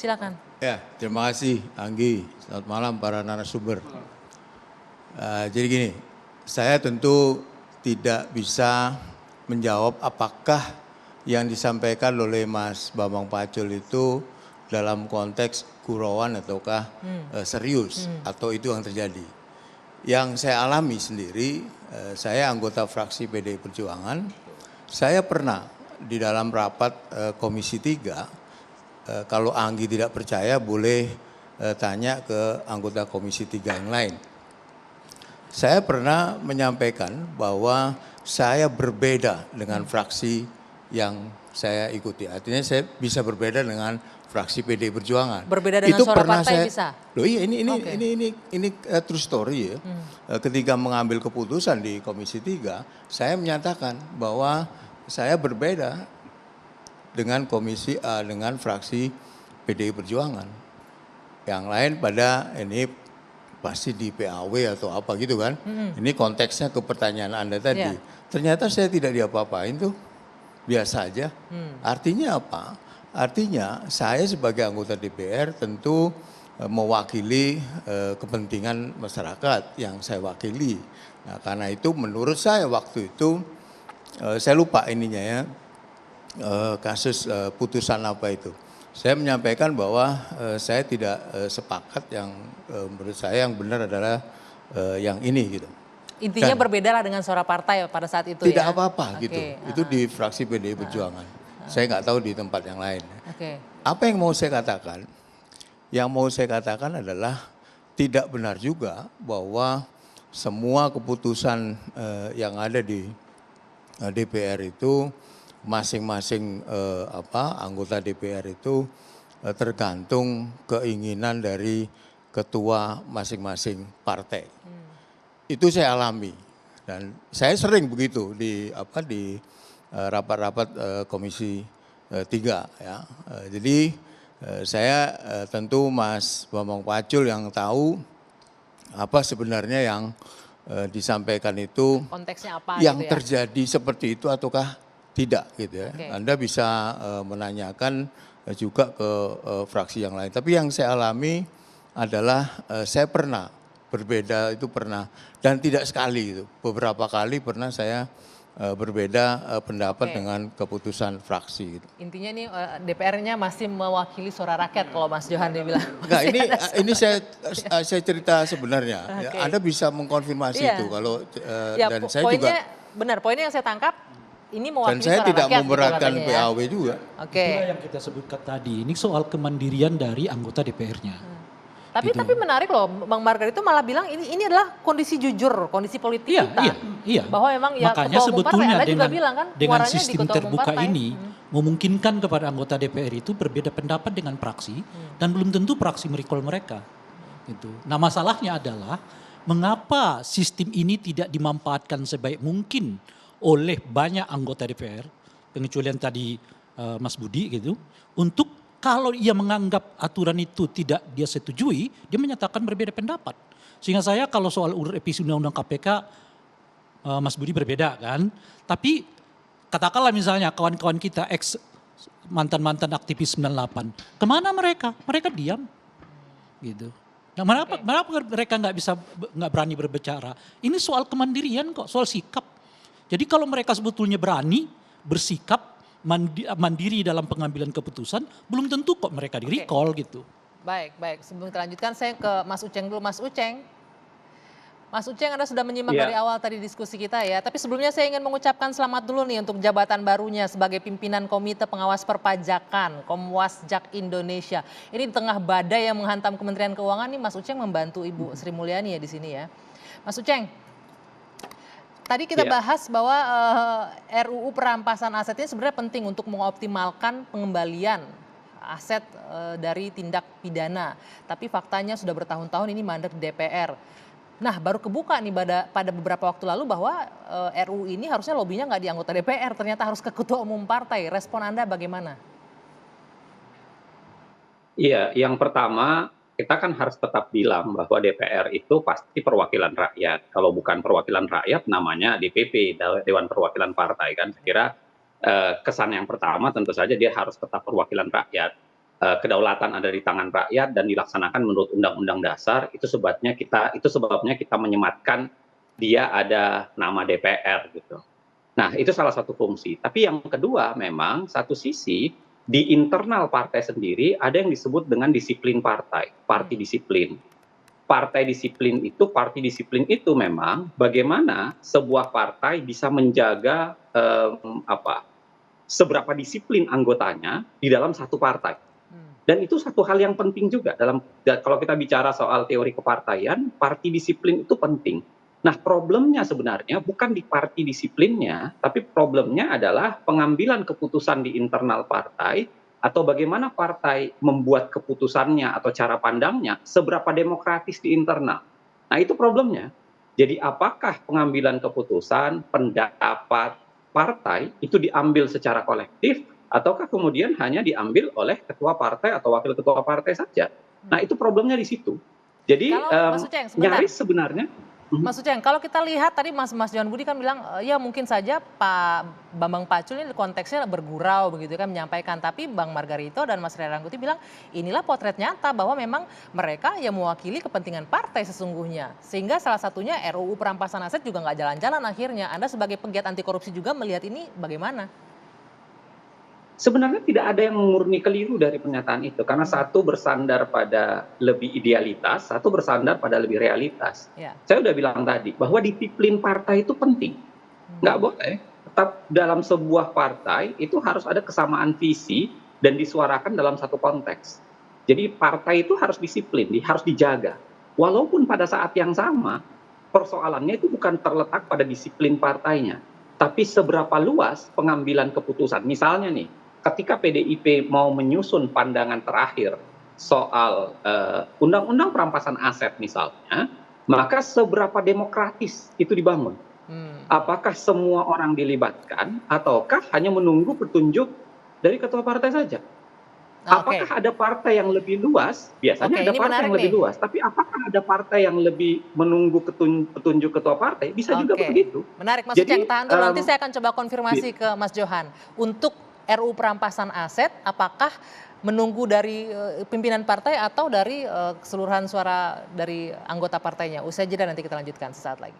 Silakan. Ya, terima kasih Anggi. Selamat malam para narasumber. Jadi gini, saya tentu tidak bisa menjawab apakah yang disampaikan oleh Mas Bambang Pacul itu dalam konteks gurauan ataukah serius atau itu yang terjadi. Yang saya alami sendiri, saya anggota fraksi PDI Perjuangan, saya pernah di dalam rapat Komisi 3, kalau Anggi tidak percaya boleh tanya ke anggota Komisi 3 yang lain. Saya pernah menyampaikan bahwa saya berbeda dengan fraksi yang saya ikuti. Artinya saya bisa berbeda dengan fraksi PDI Perjuangan. Berbeda dengan itu suara pernah partai saya, bisa? Loh iya ini true story ya. Ketika mengambil keputusan di Komisi 3, saya menyatakan bahwa saya berbeda dengan dengan fraksi PDI Perjuangan. Yang lain pada ini pasti di PAW atau apa gitu kan. Ini konteksnya ke pertanyaan Anda tadi. Yeah. Ternyata saya tidak diapa-apain tuh. Biasa aja. Artinya apa? Artinya saya sebagai anggota DPR tentu mewakili kepentingan masyarakat yang saya wakili. Nah, karena itu menurut saya waktu itu saya lupa ininya ya. Kasus putusan apa itu. Saya menyampaikan bahwa saya tidak sepakat yang menurut saya yang benar adalah yang ini gitu. Intinya berbeda lah dengan suara partai pada saat itu tidak ya? apa-apa gitu. Itu di fraksi PDI Perjuangan. Saya nggak tahu di tempat yang lain. Apa yang mau saya katakan? Yang mau saya katakan adalah tidak benar juga bahwa semua keputusan yang ada di DPR itu masing-masing anggota DPR itu tergantung keinginan dari ketua masing-masing partai. Itu saya alami dan saya sering begitu di rapat-rapat Komisi 3 ya. Jadi saya tentu Mas Bambang Pacul yang tahu apa sebenarnya yang disampaikan itu konteksnya apa yang gitu ya? terjadi seperti itu ataukah tidak gitu ya. Anda bisa menanyakan juga ke fraksi yang lain. Tapi yang saya alami adalah saya pernah berbeda itu pernah dan tidak sekali itu. Beberapa kali pernah saya berbeda pendapat dengan keputusan fraksi. Gitu. Intinya ini DPR-nya masih mewakili suara rakyat kalau Mas Johan bilang. Enggak, ini saya cerita sebenarnya. Ya, Anda bisa mengkonfirmasi itu kalau ya, dan saya juga benar. Poinnya yang saya tangkap ini mewakili dan saya suara tidak rakyat, memberatkan gitu PAW juga. Itulah yang kita sebutkan tadi. Ini soal kemandirian dari anggota DPR-nya. Tapi menarik loh, Bang Margar itu malah bilang ini adalah kondisi jujur, kondisi politik kita. Iya. Bahwa memang ya makanya sebetulnya dengan sistem terbuka ini memungkinkan kepada anggota DPR itu berbeda pendapat dengan praksi dan belum tentu praksi merecall mereka. Gitu. Nah masalahnya adalah mengapa sistem ini tidak dimanfaatkan sebaik mungkin oleh banyak anggota DPR, pengecualian tadi Mas Budi gitu, untuk kalau ia menganggap aturan itu tidak dia setujui, dia menyatakan berbeda pendapat. Sehingga saya kalau soal revisi undang-undang KPK, Mas Budi berbeda kan. Tapi katakanlah misalnya kawan-kawan kita ex mantan-mantan aktivis 98, kemana mereka? Mereka diam, gitu. Nah, kenapa mereka nggak berani berbicara? Ini soal kemandirian kok, soal sikap. Jadi kalau mereka sebetulnya berani bersikap mandiri dalam pengambilan keputusan, belum tentu kok mereka di-recall gitu. Baik. Sebelum kita lanjutkan, saya ke Mas Uceng dulu. Mas Uceng, Anda sudah menyimak dari awal tadi diskusi kita ya. Tapi sebelumnya saya ingin mengucapkan selamat dulu nih untuk jabatan barunya sebagai pimpinan Komite Pengawas Perpajakan, Komwasjak Indonesia. Ini di tengah badai yang menghantam Kementerian Keuangan nih, Mas Uceng membantu Ibu Sri Mulyani ya di sini ya. Mas Uceng, tadi kita bahas bahwa RUU perampasan aset ini sebenarnya penting untuk mengoptimalkan pengembalian aset dari tindak pidana. Tapi faktanya sudah bertahun-tahun ini mandek di DPR. Nah baru kebuka nih pada beberapa waktu lalu bahwa RUU ini harusnya lobbynya nggak di anggota DPR, ternyata harus ke ketua umum partai. Respon Anda bagaimana? Iya, yang pertama kita kan harus tetap bilang bahwa DPR itu pasti perwakilan rakyat. Kalau bukan perwakilan rakyat namanya DPP, Dewan Perwakilan Partai kan. Saya kira kesan yang pertama tentu saja dia harus tetap perwakilan rakyat. kedaulatan ada di tangan rakyat dan dilaksanakan menurut Undang-Undang Dasar, itu sebabnya kita menyematkan dia ada nama DPR gitu. Nah, itu salah satu fungsi. Tapi yang kedua memang satu sisi di internal partai sendiri ada yang disebut dengan disiplin partai, parti disiplin. Parti disiplin itu memang bagaimana sebuah partai bisa menjaga seberapa disiplin anggotanya di dalam satu partai. Dan itu satu hal yang penting juga kalau kita bicara soal teori kepartaian, parti disiplin itu penting. Nah, problemnya sebenarnya bukan di parti disiplinnya, tapi problemnya adalah pengambilan keputusan di internal partai atau bagaimana partai membuat keputusannya atau cara pandangnya seberapa demokratis di internal. Nah, itu problemnya. Jadi apakah pengambilan keputusan, pendapat partai itu diambil secara kolektif ataukah kemudian hanya diambil oleh ketua partai atau wakil ketua partai saja. Nah, itu problemnya di situ. Jadi Mas Uceng, nyaris sebenarnya. Mas Uceng, kalau kita lihat tadi Mas Johan Budi kan bilang ya mungkin saja Pak Bambang Pacul ini konteksnya bergurau begitu kan menyampaikan, tapi Bang Margarito dan Mas Ray Rangkuti bilang inilah potret nyata bahwa memang mereka yang mewakili kepentingan partai sesungguhnya. Sehingga salah satunya RUU perampasan aset juga nggak jalan-jalan akhirnya. Anda sebagai penggiat anti korupsi juga melihat ini bagaimana? Sebenarnya tidak ada yang murni keliru dari pernyataan itu, karena satu bersandar pada lebih idealitas, satu bersandar pada lebih realitas. Ya. Saya udah bilang tadi bahwa disiplin partai itu penting, nggak boleh. Tetap dalam sebuah partai itu harus ada kesamaan visi dan disuarakan dalam satu konteks. Jadi partai itu harus disiplin, harus dijaga. Walaupun pada saat yang sama persoalannya itu bukan terletak pada disiplin partainya, tapi seberapa luas pengambilan keputusan. Misalnya nih, ketika PDIP mau menyusun pandangan terakhir soal undang-undang perampasan aset misalnya, maka seberapa demokratis itu dibangun? Apakah semua orang dilibatkan ataukah hanya menunggu petunjuk dari ketua partai saja? Apakah ada partai yang lebih luas? Biasanya ada partai yang lebih luas, tapi apakah ada partai yang lebih menunggu petunjuk ketua partai? Bisa juga begitu. Menarik, Mas Uceng, tahan dulu, nanti saya akan coba konfirmasi ke Mas Johan. Untuk RUU perampasan aset, apakah menunggu dari pimpinan partai atau dari keseluruhan suara dari anggota partainya? Usai jeda nanti kita lanjutkan sesaat lagi.